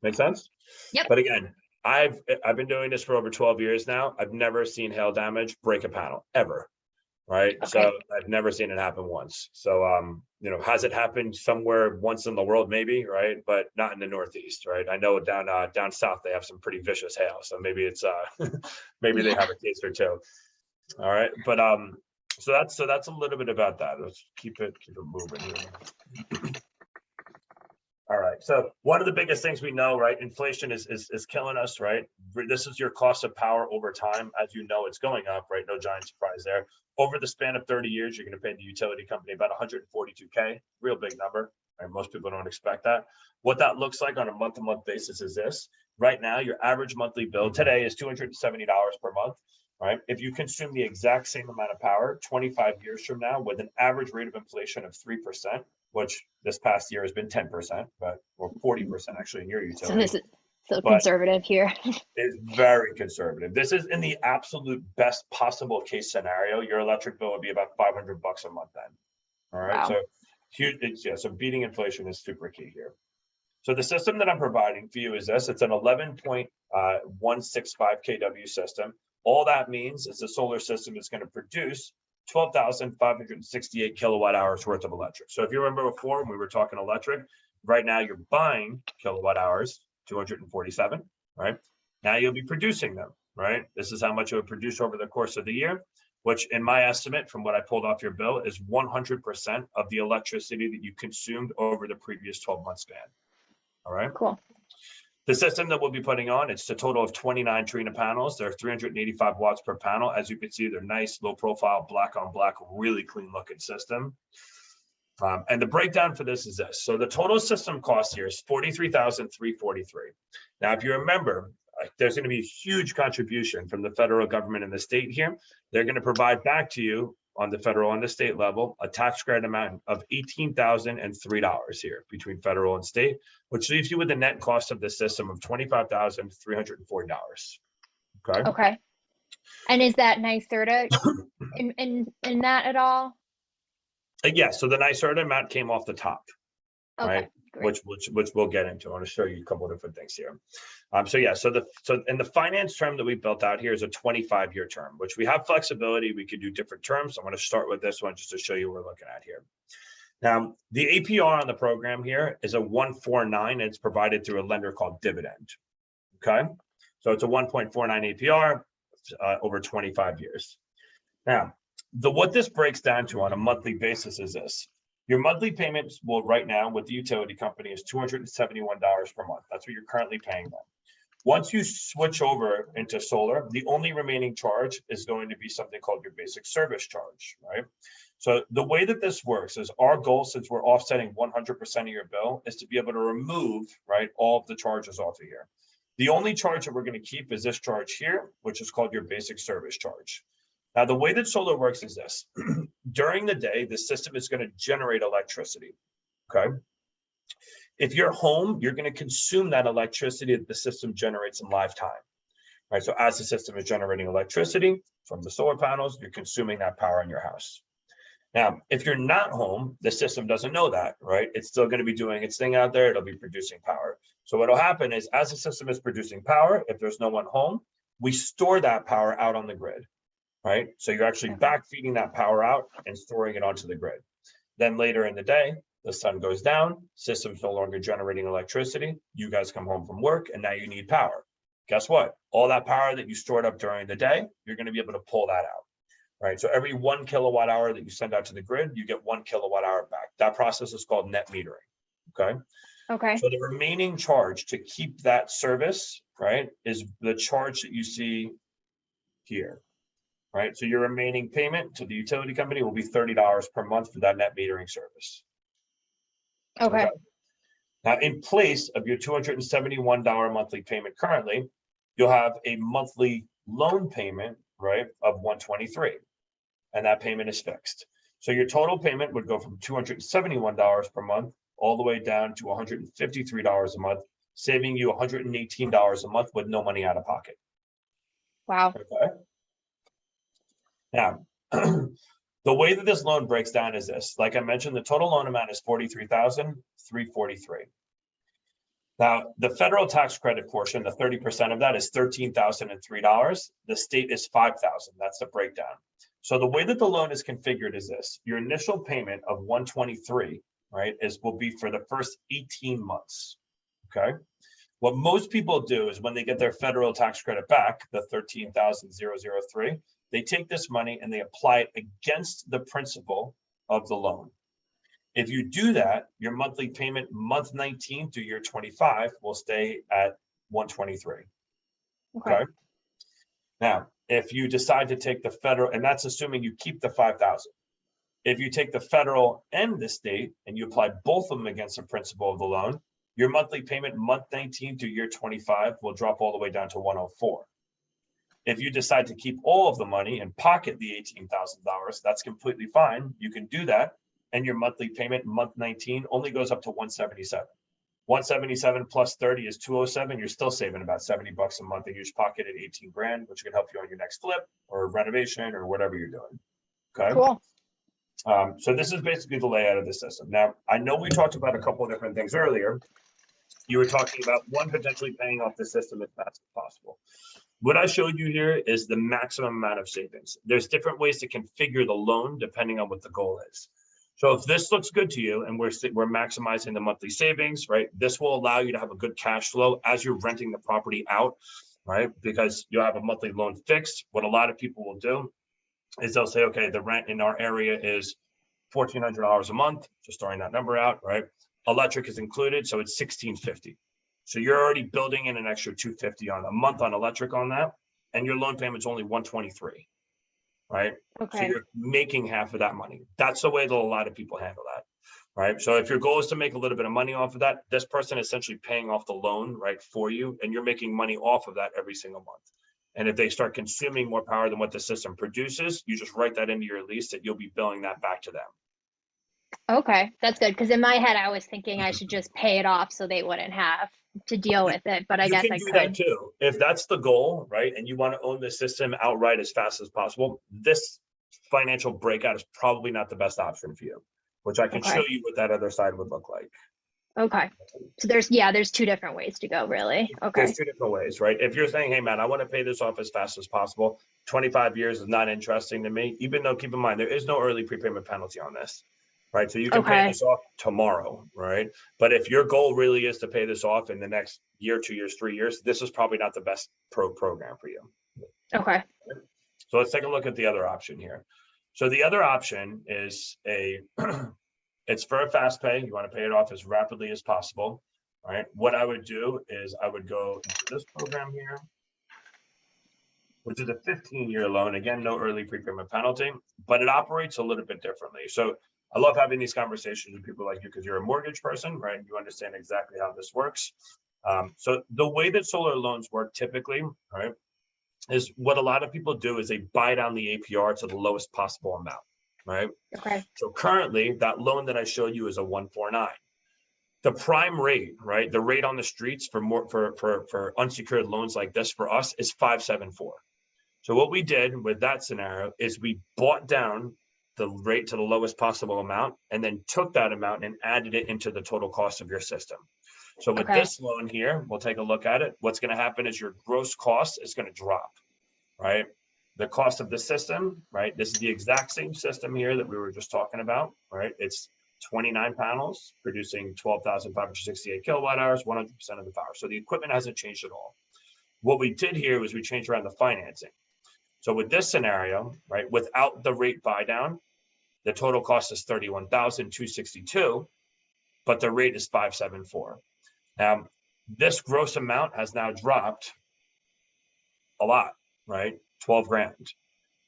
Make sense? Yep. But again, I've been doing this for over 12 years now. I've never seen hail damage break a panel ever, right? Okay. So I've never seen it happen once. So has it happened somewhere once in the world? Maybe, right? But not in the Northeast, right? I know down south they have some pretty vicious hail, so maybe it's maybe they have a case or two. All right, but so that's a little bit about that. Let's keep it moving here. All right. So one of the biggest things we know, right? Inflation is killing us, right? This is your cost of power over time. As you know, it's going up, right? No giant surprise there. Over the span of 30 years, you're going to pay the utility company about $142K, real big number. Right? Most people don't expect that. What that looks like on a month-to-month basis is this. Right now, your average monthly bill today is $270 per month. Right? If you consume the exact same amount of power 25 years from now with an average rate of inflation of 3%, which this past year has been 10%, or 40% actually in your utility. So but conservative here. it's very conservative. This is in the absolute best possible case scenario. Your electric bill would be about 500 bucks a month then. All right. Wow. So huge. Yeah. So beating inflation is super key here. So the system that I'm providing for you is this. It's an 11.165 kW system. All that means is the solar system is going to produce 12,568 kilowatt hours worth of electric. So if you remember before when we were talking electric, right now you're buying kilowatt hours, 247, right? Now you'll be producing them, right? This is how much it would produce over the course of the year, which in my estimate from what I pulled off your bill is 100% of the electricity that you consumed over the previous 12-month span. All right. Cool. The system that we'll be putting on, it's a total of 29 Trina panels. They're 385 watts per panel. As you can see, they're nice, low profile, black on black, really clean looking system. And the breakdown for this is this. So the total system cost here is $43,343. Now, if you remember, there's going to be a huge contribution from the federal government and the state here. They're going to provide back to you on the federal and the state level a tax credit amount of $18,003 here between federal and state, which leaves you with a net cost of the system of $25,340. Okay. Okay. And is that NYSERDA in that at all? Yeah. So the NYSERDA amount came off the top. Okay, right? great. Which we'll get into. I want to show you a couple of different things here. So yeah, so in the finance term that we built out here is a 25-year term, which we have flexibility. We could do different terms. I'm going to start with this one just to show you what we're looking at here. Now, the APR on the program here is a 1.49, and it's provided through a lender called Dividend. Okay, so it's a 1.49 APR over 25 years. Now, what this breaks down to on a monthly basis is this. Your monthly payments will right now with the utility company is $271 per month. That's what you're currently paying them. Once you switch over into solar, the only remaining charge is going to be something called your basic service charge, right? So the way that this works is our goal, since we're offsetting 100% of your bill, is to be able to remove, right, all of the charges off of here. The only charge that we're going to keep is this charge here, which is called your basic service charge. Now, the way that solar works is this. During the day, the system is going to generate electricity, okay? If you're home, you're going to consume that electricity that the system generates in live time, right? So as the system is generating electricity from the solar panels, you're consuming that power in your house. Now, if you're not home, the system doesn't know that, right? It's still going to be doing its thing out there. It'll be producing power. So what'll happen is as the system is producing power, if there's no one home, we store that power out on the grid. Right? So you're actually back feeding that power out and storing it onto the grid. Then later in the day, the sun goes down, system's no longer generating electricity. You guys come home from work and now you need power. Guess what? All that power that you stored up during the day, you're going to be able to pull that out. Right? So every 1 kilowatt hour that you send out to the grid, you get 1 kilowatt hour back. That process is called net metering. Okay. Okay. So the remaining charge to keep that service, right, is the charge that you see here. Right, so your remaining payment to the utility company will be $30 per month for that net metering service. Okay. Now, in place of your $271 monthly payment currently, you'll have a monthly loan payment, right, of $123, and that payment is fixed. So your total payment would go from $271 per month all the way down to $153 a month, saving you $118 a month with no money out of pocket. Wow. Okay. Now, the way that this loan breaks down is this. Like I mentioned, the total loan amount is $43,343. Now, the federal tax credit portion, the 30% of that is $13,003. The state is $5,000. That's the breakdown. So the way that the loan is configured is this. Your initial payment of $123, right, will be for the first 18 months. Okay. What most people do is when they get their federal tax credit back, the $13,003, they take this money and they apply it against the principal of the loan. If you do that, your monthly payment month 19 through year 25 will stay at $123. Okay. Now, if you decide to take the federal, and that's assuming you keep the $5,000. If you take the federal and the state and you apply both of them against the principal of the loan, your monthly payment month 19 to year 25 will drop all the way down to $104. If you decide to keep all of the money and pocket the $18,000, that's completely fine. You can do that. And your monthly payment month 19 only goes up to $177. 177 plus 30 is 207. You're still saving about 70 bucks a month, and you just pocket at 18 grand, which can help you on your next flip or renovation or whatever you're doing. Okay. Cool. So this is basically the layout of the system. Now, I know we talked about a couple of different things earlier. You were talking about one, potentially paying off the system as fast as possible. What I showed you here is the maximum amount of savings. There's different ways to configure the loan depending on what the goal is. So if this looks good to you and we're maximizing the monthly savings, right, this will allow you to have a good cash flow as you're renting the property out, right? Because you'll have a monthly loan fixed. What a lot of people will do is they'll say, okay, the rent in our area is $1,400 a month, just throwing that number out, right? Electric is included, so it's $1,650. So you're already building in an extra $250 on a month on electric on that, and your loan payment's only $123, right? Okay. So you're making half of that money. That's the way that a lot of people handle that, right? So if your goal is to make a little bit of money off of that, this person is essentially paying off the loan, right, for you, and you're making money off of that every single month. And if they start consuming more power than what the system produces, you just write that into your lease that you'll be billing that back to them. Okay, that's good. Because in my head, I was thinking I should just pay it off so they wouldn't have to deal with it. But I guess I You can do that could. too. If that's the goal, right, and you want to own the system outright as fast as possible, this financial breakout is probably not the best option for you, which I can Okay. show you what that other side would look like. Okay. So there's two different ways to go, really. Okay. There's two different ways, right? If you're saying, hey, man, I want to pay this off as fast as possible, 25 years is not interesting to me, even though, keep in mind, there is no early prepayment penalty on this, right? So you can pay Okay. this off tomorrow, right? But if your goal really is to pay this off in the next year, 2 years, 3 years, this is probably not the best program for you. Okay. So let's take a look at the other option here. So the other option is it's for a fast pay. You want to pay it off as rapidly as possible, right? What I would do is I would go into this program here, which is a 15-year loan. Again, no early prepayment penalty, but it operates a little bit differently. So I love having these conversations with people like you because you're a mortgage person, right? You understand exactly how this works. So the way that solar loans work typically, right, is what a lot of people do is they buy down the APR to the lowest possible amount, right? Okay. So currently that loan that I showed you is a 149. The prime rate, right? The rate on the streets for unsecured loans like this for us is 574. So what we did with that scenario is we bought down the rate to the lowest possible amount and then took that amount and added it into the total cost of your system. So with Okay. this loan here, we'll take a look at it. What's going to happen is your gross cost is going to drop, right? The cost of the system, right? This is the exact same system here that we were just talking about, right? It's 29 panels producing 12,568 kilowatt hours, 100% of the power. So the equipment hasn't changed at all. What we did here was we changed around the financing. So with this scenario, right, without the rate buy down, the total cost is 31,262, but the rate is 574. This gross amount has now dropped a lot, right? 12 grand,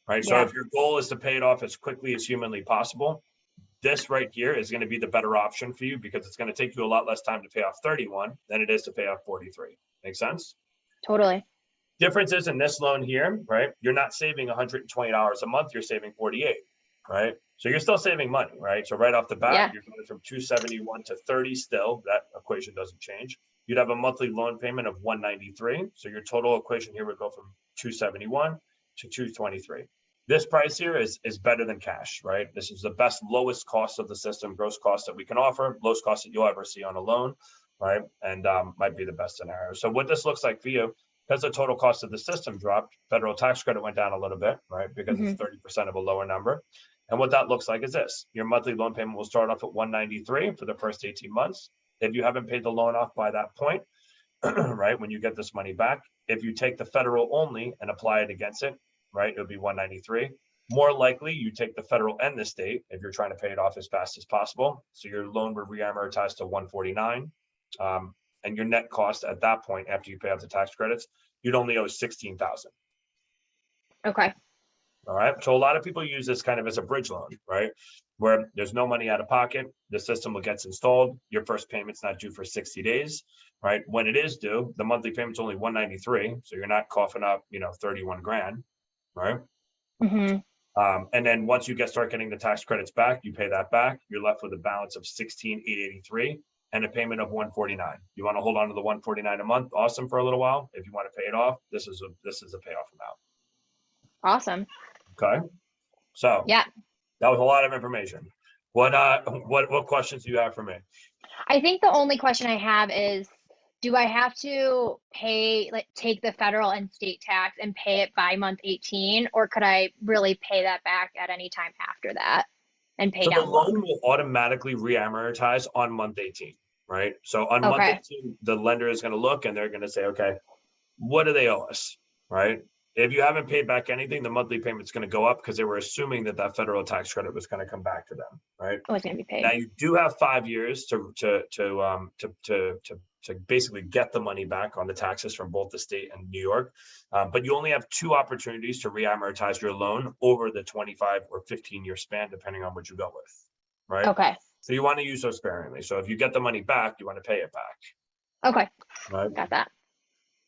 right? So Yeah. if your goal is to pay it off as quickly as humanly possible, this right here is going to be the better option for you because it's going to take you a lot less time to pay off 31 than it is to pay off 43. Make sense? Totally. Difference is in this loan here, right? You're not saving $120 a month, you're saving 48, right? So you're still saving money, right? So right off the bat, Yeah. you're going from 271 to 30 still. That equation doesn't change. You'd have a monthly loan payment of 193. So your total equation here would go from 271 to 223. This price here is better than cash, right? This is the best lowest cost of the system, gross cost that we can offer, lowest cost that you'll ever see on a loan, right? And might be the best scenario. So what this looks like for you, because the total cost of the system dropped, federal tax credit went down a little bit, right? Because it's 30% of a lower number. And what that looks like is this. Your monthly loan payment will start off at 193 for the first 18 months. If you haven't paid the loan off by that point, right, when you get this money back, if you take the federal only and apply it against it, right, it'll be 193. More likely, you take the federal and the state if you're trying to pay it off as fast as possible. So your loan would re-amortize to 149. And your net cost at that point, after you pay off the tax credits, you'd only owe 16,000. Okay. All right. So a lot of people use this kind of as a bridge loan, right? Where there's no money out of pocket, the system will get installed, your first payment's not due for 60 days, right? When it is due, the monthly payment's only 193, so you're not coughing up, 31 grand, right? Mm-hmm. And then once you start getting the tax credits back, you pay that back, you're left with a balance of 16,883. and a payment of 149. You want to hold on to the 149 a month? Awesome, for a little while. If you want to pay it off, this is a payoff amount. Awesome. Okay. So Yeah. that was a lot of information. What questions do you have for me? I think the only question I have is, do I have to pay, like, take the federal and state tax and pay it by month 18, or could I really pay that back at any time after that and pay So the down lower? loan will automatically re-amortize on month 18, right? So on month Okay. 18, the lender is going to look and they're going to say, okay, what do they owe us, right? If you haven't paid back anything, the monthly payment's going to go up because they were assuming that that federal tax credit was going to come back to them, right? Oh, it's going to be Now paid. you do have 5 years to basically get the money back on the taxes from both the state and New York, but you only have 2 opportunities to re-amortize your loan over the 25 or 15-year span, depending on what you go with, right? Okay. So you want to use those sparingly. So if you get the money back, you want to pay it back, Okay. right? Got that.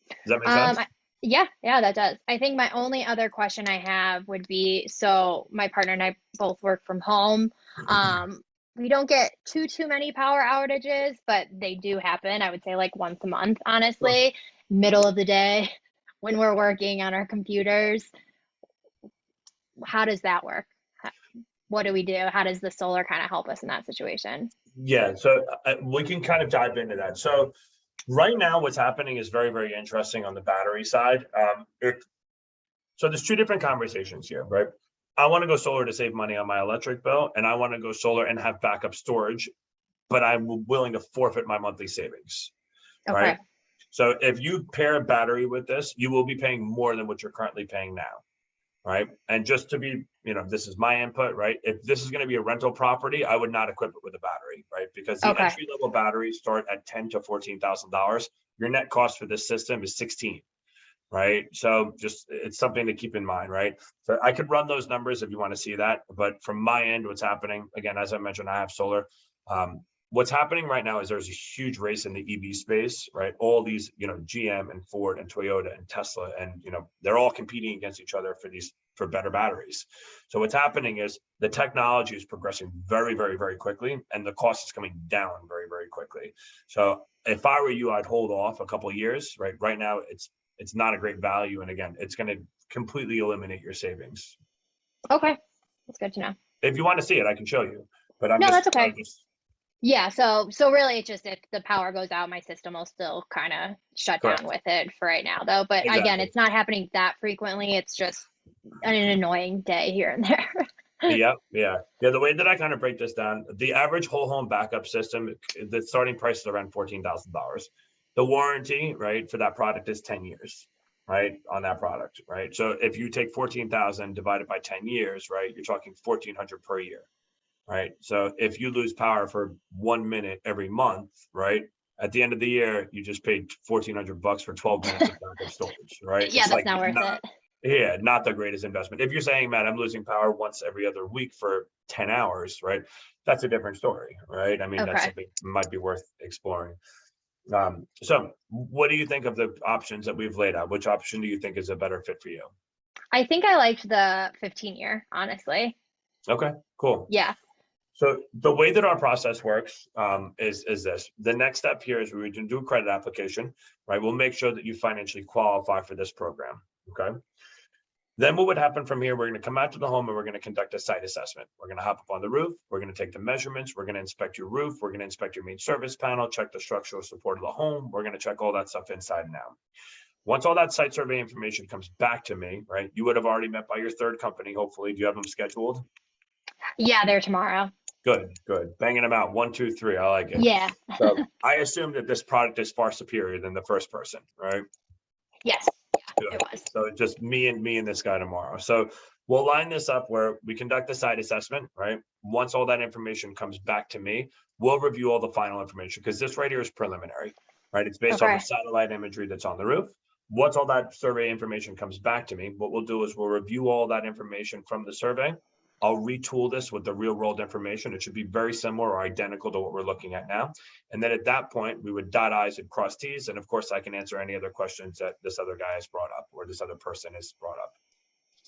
Does that make sense? Yeah, that does. I think my only other question I have would be, so my partner and I both work from home. We don't get too many power outages, but they do happen. I would say like once a month, honestly, middle of the day when we're working on our computers. How does that work? What do we do? How does the solar kind of help us in that situation? Yeah, so we can kind of dive into that. So right now, what's happening is very, very interesting on the battery side. So there's 2 different conversations here, right? I want to go solar to save money on my electric bill, and I want to go solar and have backup storage, but I'm willing to forfeit my monthly savings, right? Okay. So if you pair a battery with this, you will be paying more than what you're currently paying now, right? And just to be, this is my input, right? If this is going to be a rental property, I would not equip it with a battery, right? Because the Okay. entry level batteries start at $10,000 to $14,000. Your net cost for this system is 16, right? So just, it's something to keep in mind, right? So I could run those numbers if you want to see that, but from my end, what's happening, again, as I mentioned, I have solar. What's happening right now is there's a huge race in the EV space, right? All these, GM and Ford and Toyota and Tesla, and they're all competing against each other for better batteries. So what's happening is the technology is progressing very, very, very quickly, and the cost is coming down very, very quickly. So if I were you, I'd hold off a couple of years, right? Right now, it's not a great value, and again, it's going to completely eliminate your savings. Okay. That's good to know. If you want to see it, I can show you, but No, that's okay. I'm just Yeah, so really it's just if the power goes out, my system will still kind of shut correct. down with it for right now, though. But again, Exactly. it's not happening that frequently. It's just an annoying day here and there. Yeah. The way that I kind of break this down, the average whole home backup system, the starting price is around $14,000. The warranty, right, for that product is 10 years, right, on that product, right? So if you take 14,000 divided by 10 years, right, you're talking 1,400 per year, right? So if you lose power for 1 minute every month, right, at the end of the year, you just paid $1,400 for 12 minutes of backup storage, right? Yeah, It's that's like not worth it. yeah, not the greatest investment. If you're saying, Matt, I'm losing power once every other week for 10 hours, right? That's a different story, right? I mean, that's Okay. something might be worth exploring. So what do you think of the options that we've laid out? Which option do you think is a better fit for you? I think I liked the 15-year, honestly. Okay, cool. Yeah. So the way that our process works is this. The next step here is we do a credit application, right? We'll make sure that you financially qualify for this program, okay? Then what would happen from here, we're going to come out to the home and we're going to conduct a site assessment. We're going to hop up on the roof. We're going to take the measurements. We're going to inspect your roof. We're going to inspect your main service panel, check the structural support of the home. We're going to check all that stuff inside and out. Once all that site survey information comes back to me, right, you would have already met by your third company, hopefully. Do you have them scheduled? Yeah, they're tomorrow. Good. Banging them out. 1, 2, 3. I like it. Yeah. So I assume that this product is far superior than the first person, right? Yes. Yeah, it was. So just me and this guy tomorrow. So we'll line this up where we conduct the site assessment, right? Once all that information comes back to me, we'll review all the final information because this right here is preliminary, right? It's based off of satellite imagery that's on the roof. Once all that survey information comes back to me, what we'll do is we'll review all that information from the survey. I'll retool this with the real world information. It should be very similar or identical to what we're looking at now. And then at that point, we would dot I's and cross T's. And of course, I can answer any other questions that this other guy has brought up or this other person has brought up.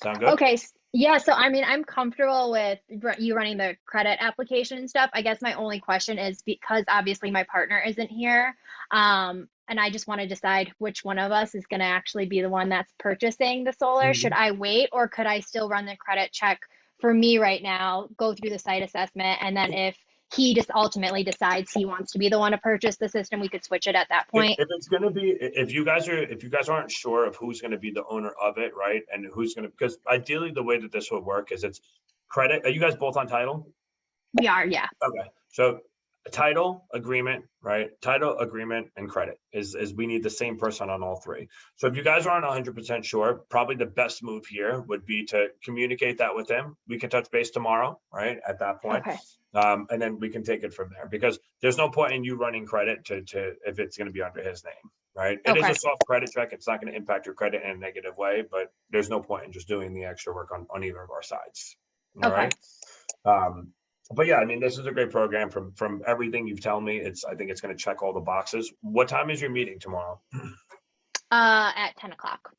Sound good? Okay. Yeah, so I mean, I'm comfortable with you running the credit application and stuff. I guess my only question is because obviously my partner isn't here, and I just want to decide which one of us is going to actually be the one that's purchasing the solar. Should Mhm. I wait, or could I still run the credit check for me right now, go through the site assessment, and then if he just ultimately decides he wants to be the one to purchase the system, we could switch it at that point? If it's going to be, if you guys aren't sure of who's going to be the owner of it, right, and who's going to, because ideally the way that this would work is it's credit. Are you guys both on title? We are, yeah. Okay, so a title agreement, right? Title agreement and credit is we need the same person on all three. So if you guys aren't 100% sure, probably the best move here would be to communicate that with him. We can touch base tomorrow, right? At that point. Okay. And then we can take it from there because there's no point in you running credit to if it's going to be under his name, right? It is Okay. a soft credit check. It's not going to impact your credit in a negative way, but there's no point in just doing the extra work on either of our sides. All Okay. right. But yeah, I mean, this is a great program from everything you've told me. I think it's going to check all the boxes. What time is your meeting tomorrow? At 10 o'clock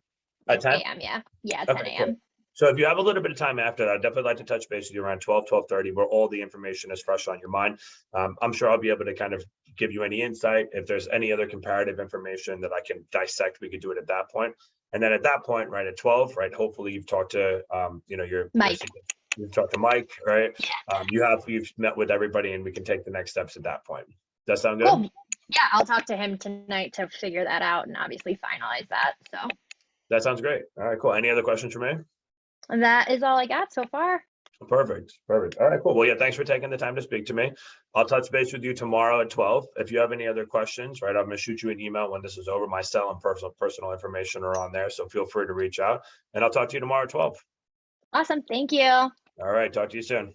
At 10? a.m. Yeah. Yeah, 10 Okay, cool. a.m. So if you have a little bit of time after that, I'd definitely like to touch base with you around 12:30, where all the information is fresh on your mind. I'm sure I'll be able to kind of give you any insight. If there's any other comparative information that I can dissect, we could do it at that point. And then at that point, right at 12, right, hopefully you've talked to, Mike. you've talked to Mike, right? You've met with everybody and we can take the next steps at that point. Does that sound good? Cool. Yeah, I'll talk to him tonight to figure that out and obviously finalize that. So That sounds great. All right, cool. Any other questions for me? that is all I got so far. Perfect. Perfect. All right, cool. Well, yeah, thanks for taking the time to speak to me. I'll touch base with you tomorrow at 12. If you have any other questions, right, I'm going to shoot you an email when this is over. My cell and personal information are on there, so feel free to reach out. And I'll talk to you tomorrow at 12. Awesome. Thank you. All right, talk to you soon.